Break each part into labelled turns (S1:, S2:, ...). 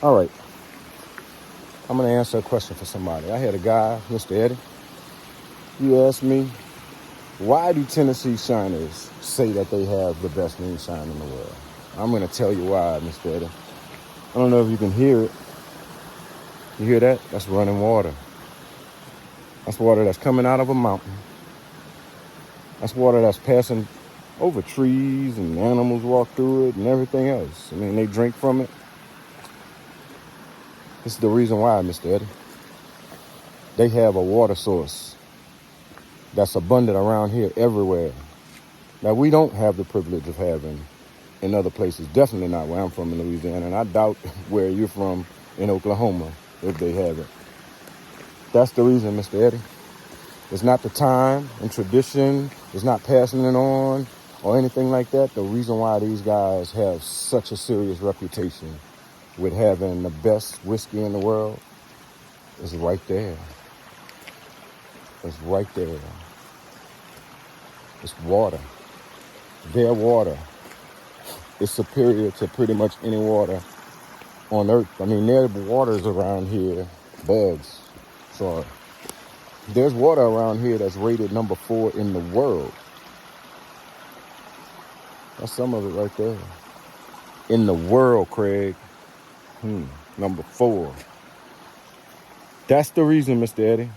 S1: All right. I'm going to answer a question for somebody. I had a guy, Mr. Eddie. You asked me, why do Tennessee shiners say that they have the best moonshine in the world? I'm going to tell you why, Mr. Eddie. I don't know if you can hear it. You hear that? That's running water. That's water that's coming out of a mountain. That's water that's passing over trees and animals walk through it and everything else. I mean, they drink from it. This is the reason why, Mr. Eddie. They have a water source that's abundant around here everywhere. Now, we don't have the privilege of having in other places. Definitely not where I'm from in Louisiana, and I doubt where you're from in Oklahoma if they have it. That's the reason, Mr. Eddie. It's not the time and tradition. It's not passing it on or anything like that. The reason why these guys have such a serious reputation with having the best whiskey in the world is right there. It's right there. It's water. Their water is superior to pretty much any water on earth. I mean, their waters around here, bugs, sorry. There's water around here that's rated number 4 in the world. That's some of it right there. In the world, Craig. Number 4. That's the reason, Mr. Eddie.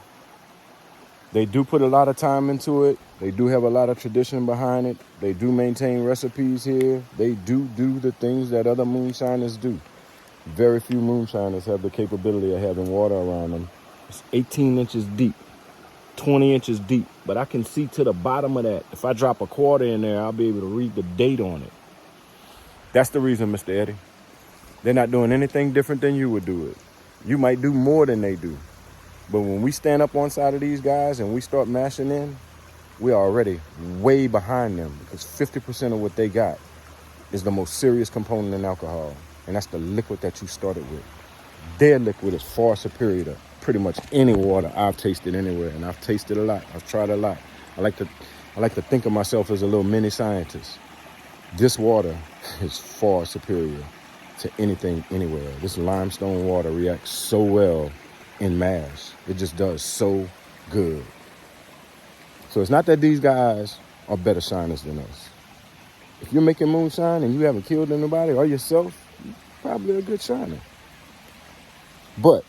S1: They do put a lot of time into it. They do have a lot of tradition behind it. They do maintain recipes here. They do the things that other moonshiners do. Very few moonshiners have the capability of having water around them. It's 18 inches deep, 20 inches deep, but I can see to the bottom of that. If I drop a quarter in there, I'll be able to read the date on it. That's the reason, Mr. Eddie. They're not doing anything different than you would do it. You might do more than they do. But when we stand up on side of these guys and we start mashing in, we're already way behind them because 50% of what they got is the most serious component in alcohol. And that's the liquid that you started with. Their liquid is far superior to pretty much any water I've tasted anywhere. And I've tasted a lot. I've tried a lot. I like to think of myself as a little mini scientist. This water is far superior to anything anywhere. This limestone water reacts so well in mash. It just does so good. So it's not that these guys are better shiners than us. If you're making moonshine and you haven't killed anybody or yourself, you're probably a good shiner. But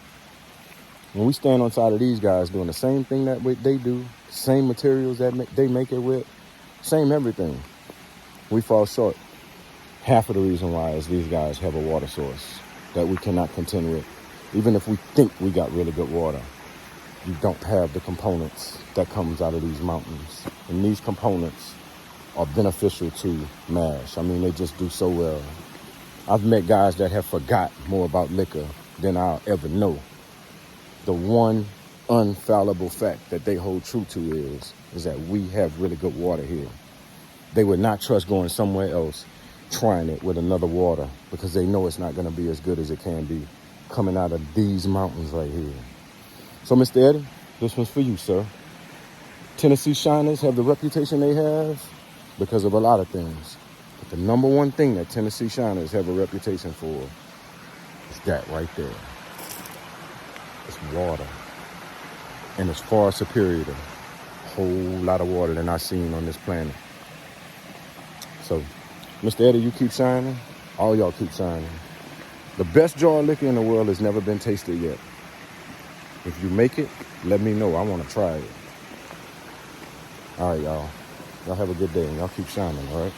S1: when we stand on side of these guys doing the same thing that they do, same materials that they make it with, same everything, we fall short. Half of the reason why is these guys have a water source that we cannot contend with. Even if we think we got really good water, you don't have the components that comes out of these mountains. And these components are beneficial to mash. I mean, they just do so well. I've met guys that have forgot more about liquor than I'll ever know. The one infallible fact that they hold true to is that we have really good water here. They would not trust going somewhere else, trying it with another water, because they know it's not going to be as good as it can be coming out of these mountains right here. So, Mr. Eddie, this one's for you, sir. Tennessee shiners have the reputation they have because of a lot of things. But the number one thing that Tennessee shiners have a reputation for is that right there. It's water. And it's far superior to a whole lot of water than I've seen on this planet. So, Mr. Eddie, you keep shining. All y'all keep shining. The best jar of liquor in the world has never been tasted yet. If you make it, let me know. I want to try it. All right, y'all. Y'all have a good day, and y'all keep shining, all right?